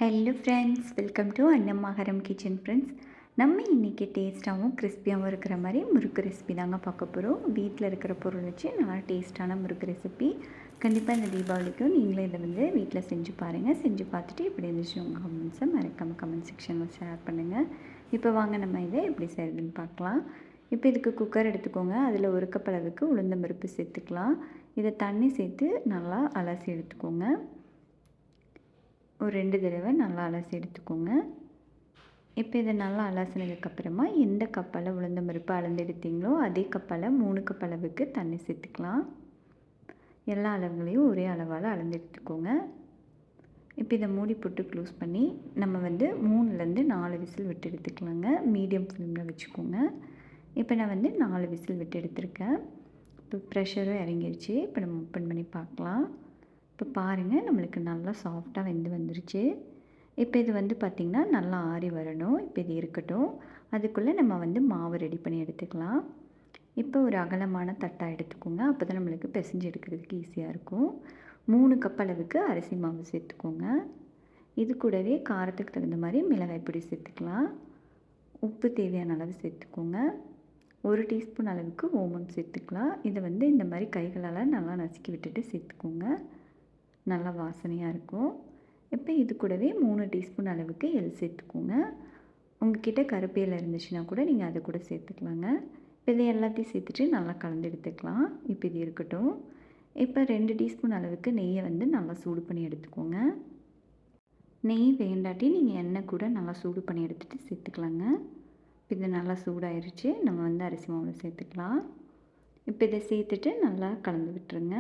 Hello friends, welcome to அன்னம் ஆகாரம் kitchen friends. நம்ம இன்றைக்கி டேஸ்ட்டாகவும் கிறிஸ்பியாகவும் இருக்கிற மாதிரி முறுக்கு ரெசிபி தாங்க பார்க்க போகிறோம். வீட்டில் இருக்கிற பொருள் வச்சு நல்லா டேஸ்ட்டான முறுக்கு ரெசிபி. கண்டிப்பாக இந்த தீபாவளிக்கும் நீங்களே இதை வீட்டில் செஞ்சு பாருங்கள். செஞ்சு பார்த்துட்டு எப்படி இருந்துச்சு உங்கள் கமெண்ட்ஸை மறக்காமல் கமெண்ட் செக்ஷனில் ஷேர் பண்ணுங்கள். இப்போ வாங்க நம்ம இதை எப்படி செய்கிறதுன்னு பார்க்கலாம். இப்போ இதுக்கு குக்கர் எடுத்துக்கோங்க. அதில் ஒரு கப் அளவுக்கு உளுந்தம் பருப்பு சேர்த்துக்கலாம். இதை தண்ணி சேர்த்து நல்லா அலசி எடுத்துக்கோங்க. ஒரு 2 தடவை நல்லா அலசி எடுத்துக்கோங்க. இப்போ இதை நல்லா அலசினதுக்கப்புறமா எந்த கப்பால் உளுந்தம் பருப்பு அளந்து எடுத்தீங்களோ அதே கப்பால் 3 கப் அளவுக்கு தண்ணி சேர்த்துக்கலாம். எல்லா அளவுகளையும் ஒரே அளவால் அளந்து எடுத்துக்கோங்க. இப்போ இதை மூடி போட்டு க்ளோஸ் பண்ணி நம்ம 3லேருந்து 4 விசில் விட்டு எடுத்துக்கலாங்க. மீடியம் ஃப்ளேமில் வச்சுக்கோங்க. இப்போ நான் 4 விசில் விட்டு எடுத்திருக்கேன். இப்போ ப்ரெஷரும் இறங்கிடுச்சு. இப்போ நம்ம ஓப்பன் பண்ணி பார்க்கலாம். இப்போ பாருங்கள், நம்மளுக்கு நல்லா சாஃப்டாக வந்துருச்சு. இப்போ இது பார்த்திங்கன்னா நல்லா ஆறி வரணும். இப்போ இது இருக்கட்டும். அதுக்குள்ளே நம்ம மாவு ரெடி பண்ணி எடுத்துக்கலாம். இப்போ ஒரு அகலமான தட்டாக எடுத்துக்கோங்க. அப்போ தான் நம்மளுக்கு பிசைஞ்சு எடுக்கிறதுக்கு ஈஸியாக இருக்கும். 3 கப் அளவுக்கு அரிசி மாவு சேர்த்துக்கோங்க. இது கூடவே காரத்துக்கு தகுந்த மாதிரி மிளகாய் பொடி சேர்த்துக்கலாம். உப்பு தேவையான அளவு சேர்த்துக்கோங்க. 1 டீஸ்பூன் அளவுக்கு ஓமம் சேர்த்துக்கலாம். இதை இந்த மாதிரி கைகளால் நல்லா நசுக்கி விட்டுட்டு சேர்த்துக்கோங்க. நல்லா வாசனையாக இருக்கும். இப்போ இது கூடவே 3 டீஸ்பூன் அளவுக்கு எள் சேர்த்துக்கோங்க. உங்கள்கிட்ட கருப்பேல் இருந்துச்சுன்னா கூட நீங்கள் அதை கூட சேர்த்துக்கலாங்க. இப்போ இதை எல்லாத்தையும் சேர்த்துட்டு நல்லா கலந்து எடுத்துக்கலாம். இப்போ இது இருக்கட்டும். இப்போ 2 டீஸ்பூன் அளவுக்கு நெய்யை நல்லா சூடு பண்ணி எடுத்துக்கோங்க. நெய் வேண்டாட்டி நீங்கள் எண்ணெய் கூட நல்லா சூடு பண்ணி எடுத்துகிட்டு சேர்த்துக்கலாங்க. இப்போ இது நல்லா சூடாயிருச்சு. நம்ம அரிசி மாவில் சேர்த்துக்கலாம். இப்போ இதை சேர்த்துட்டு நல்லா கலந்து விட்டுருங்க.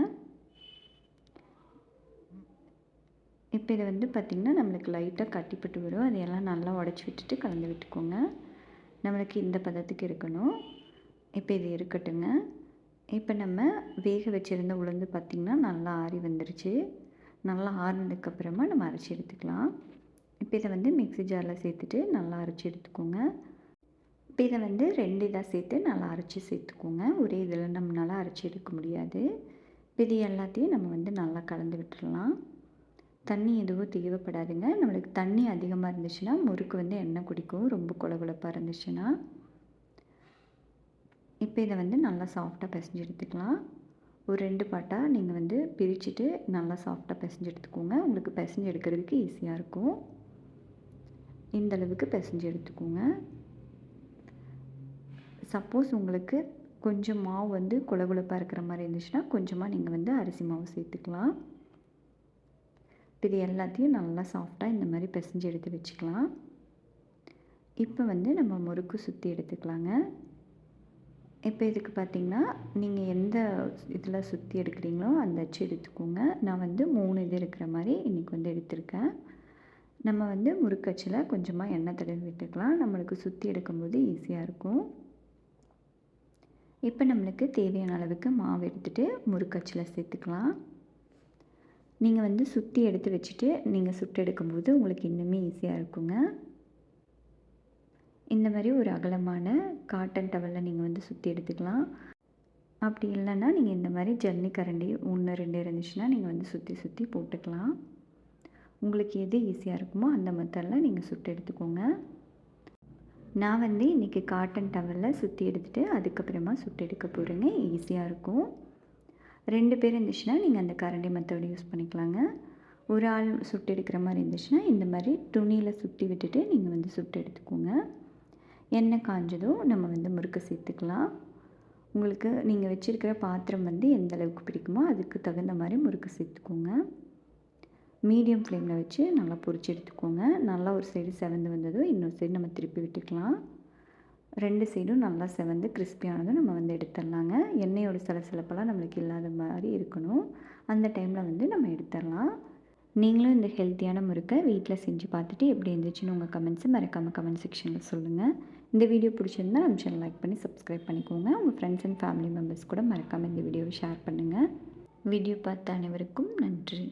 இப்போ இதை பார்த்திங்கன்னா நம்மளுக்கு லைட்டாக கட்டிப்பட்டு வரும். அதையெல்லாம் நல்லா உடச்சி விட்டுட்டு கலந்து விட்டுக்கோங்க. நம்மளுக்கு இந்த பதத்துக்கு இருக்கணும். இப்போ இது இருக்கட்டுங்க. இப்போ நம்ம வேக வச்சுருந்த உளுந்து பார்த்திங்கன்னா நல்லா ஆறி வந்துருச்சு. நல்லா ஆறினதுக்கப்புறமா நம்ம அரைச்சி எடுத்துக்கலாம். இப்போ இதை மிக்ஸி ஜாரில் சேர்த்துட்டு நல்லா அரைச்சி எடுத்துக்கோங்க. இப்போ இதை 2 இதாக சேர்த்து நல்லா அரைச்சி சேர்த்துக்கோங்க. ஒரே இதில் நம்மளால் அரைச்சி எடுக்க முடியாது. இப்போ இது எல்லாத்தையும் நம்ம நல்லா கலந்து விட்டுடலாம். தண்ணி எதுவும் தேவைப்படாதுங்க. நம்மளுக்கு தண்ணி அதிகமாக இருந்துச்சுன்னா முறுக்கு எண்ணெய் குடிக்கும், ரொம்ப கொழகொழப்பாக இருந்துச்சுன்னா. இப்போ இதை நல்லா சாஃப்டாக பிசைஞ்சு எடுத்துக்கலாம். ஒரு 2 பாட்டாக நீங்கள் பிரிச்சுட்டு நல்லா சாஃப்டாக பிசைஞ்சு எடுத்துக்கோங்க. உங்களுக்கு பிசைஞ்சு எடுக்கிறதுக்கு ஈஸியாக இருக்கும். இந்த அளவுக்கு பிசைஞ்சு எடுத்துக்கோங்க. சப்போஸ் உங்களுக்கு கொஞ்சம் மாவு கொழகொழப்பாக இருக்கிற மாதிரி இருந்துச்சுன்னா கொஞ்சமாக நீங்கள் அரிசி மாவு சேர்த்துக்கலாம். இது எல்லாத்தையும் நல்லா சாஃப்டாக இந்த மாதிரி பிசைஞ்சு எடுத்து வச்சுக்கலாம். இப்போ நம்ம முறுக்கு சுற்றி எடுத்துக்கலாங்க. இப்போ இதுக்கு பார்த்திங்கன்னா நீங்கள் எந்த இதில் சுற்றி எடுக்கிறீங்களோ அந்த அச்சு எடுத்துக்கோங்க. நான் 3 இது இருக்கிற மாதிரி இன்றைக்கி எடுத்திருக்கேன். நம்ம முறுக்கு அச்சில் கொஞ்சமாக எண்ணெய் தடவி விட்டுக்கலாம். நம்மளுக்கு சுற்றி எடுக்கும்போது ஈஸியாக இருக்கும். இப்போ நம்மளுக்கு தேவையான அளவுக்கு மாவு எடுத்துகிட்டு முறுக்கு அச்சில் சேர்த்துக்கலாம். நீங்கள் சுற்றி எடுத்து வச்சுட்டு நீங்கள் சுட்டு எடுக்கும்போது உங்களுக்கு இன்னுமே ஈஸியாக இருக்குங்க. இந்த மாதிரி ஒரு அகலமான காட்டன் டவலில் நீங்கள் சுற்றி எடுத்துக்கலாம். அப்படி இல்லைன்னா நீங்கள் இந்த மாதிரி ஜல்லி கரண்டி 1 2 இருந்துச்சுன்னா நீங்கள் சுற்றி போட்டுக்கலாம். உங்களுக்கு எது ஈஸியாக இருக்குமோ அந்த மெத்தடில் நீங்கள் சுட்டு எடுத்துக்கோங்க. நான் இன்றைக்கி காட்டன் டவலில் சுற்றி எடுத்துகிட்டு அதுக்கப்புறமா சுட்டு எடுக்க போகிறேங்க. ஈஸியாக இருக்கும். 2 பேர் இருந்துச்சுன்னா நீங்கள் அந்த கரண்டி மெத்தட் யூஸ் பண்ணிக்கலாங்க. ஒரு ஆள் சுட்டு எடுக்கிற மாதிரி இருந்துச்சுன்னா இந்த மாதிரி துணியில் சுற்றி விட்டுட்டு நீங்கள் சுட்டு எடுத்துக்கோங்க. எண்ணெய் காஞ்சதும் நம்ம முறுக்கு சேர்த்துக்கலாம். உங்களுக்கு நீங்கள் வச்சுருக்கிற பாத்திரம் எந்த அளவுக்கு பிடிக்குமோ அதுக்கு தகுந்த மாதிரி முறுக்கு சேர்த்துக்கோங்க. மீடியம் ஃப்ளேமில் வச்சு நல்லா பொரிச்சு எடுத்துக்கோங்க. நல்லா ஒரு சைடு செவந்து வந்ததும் இன்னொரு சைடு நம்ம திருப்பி விட்டுக்கலாம். 2 சைடும் நல்லா செவந்து கிறிஸ்பியானதும் நம்ம எடுத்துடலாங்க. எண்ணெயோட சலசலப்பெல்லாம் நம்மளுக்கு இல்லாத மாதிரி இருக்கணும். அந்த டைமில் நம்ம எடுத்துடலாம். நீங்களும் இந்த ஹெல்த்தியான முறுக்கை வீட்டில் செஞ்சு பார்த்துட்டு எப்படி இருந்துச்சுன்னு உங்கள் கமெண்ட்ஸை மறக்காமல் கமெண்ட் செக்ஷனில் சொல்லுங்கள். இந்த வீடியோ பிடிச்சிருந்தா நம்ம சேனல் லைக் பண்ணி சப்ஸ்கிரைப் பண்ணிக்கோங்க. உங்கள் ஃப்ரெண்ட்ஸ் அண்ட் ஃபேமிலி மெம்பர்ஸ் கூட மறக்காமல் இந்த வீடியோவை ஷேர் பண்ணுங்கள். வீடியோ பார்த்த அனைவருக்கும் நன்றி.